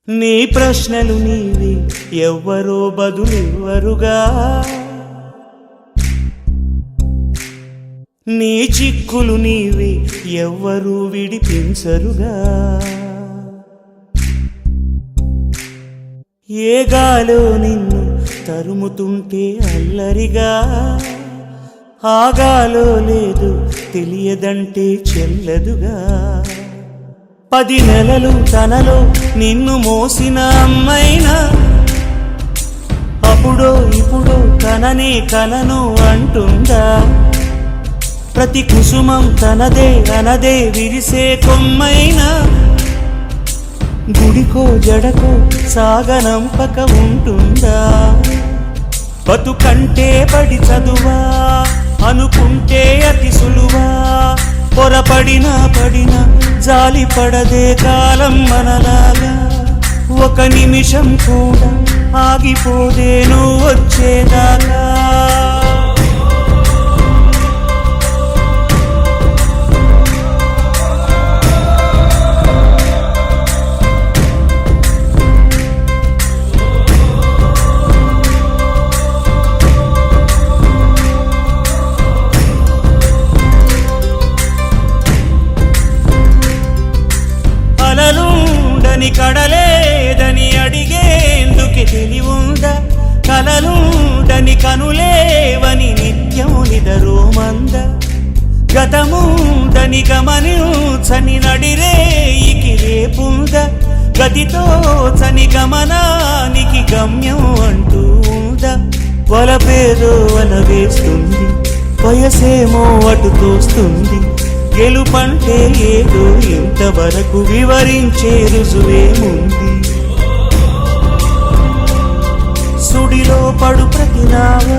నీ ప్రశ్నలు నీవి ఎవ్వరో బదులివ్వరుగా, నీ చిక్కులు నీవి ఎవ్వరూ విడిపించరుగా. ఏ గాలో నిన్ను తరుముతుంటే అల్లరిగా, ఆగాలో లేదు తెలియదంటే చెల్లదుగా. 10 నెలలు తనలో నిన్ను మోసిన అమ్మైనా అప్పుడో ఇప్పుడో కననే కనను అంటుందా. ప్రతి కుసుమం తనదే అనదే విరిసే కొమ్మైనా గుడికో జడకో సాగనంపక ఉంటుందా. బతుకంటే పడి చదువా అనుకుంటే అతి సులువా, పొరపడినా పడినా జాలి పడదే కాలం మనలాగా. ఒక నిమిషం కూడా ఆగిపోదే నువ్వు వచ్చేదాకా. కలలుండని కడలేదని అడిగేందుకు తెలివుందా, కలలుండని కనులేవని నిత్యం నిదరోమంద. గతముందని గమనించని నడిరేయికి రేపుందా, గతితో చని గమనానికి గమ్యం అంటూ ఉందా. వలపేదో వల వేస్తుంది, వయసేమో అటు తోస్తుంది. గెలుపంటే ఏదో ఇంతవరకు వివరించే రుజువేముంది. సుడిలో పడు ప్రతి నావా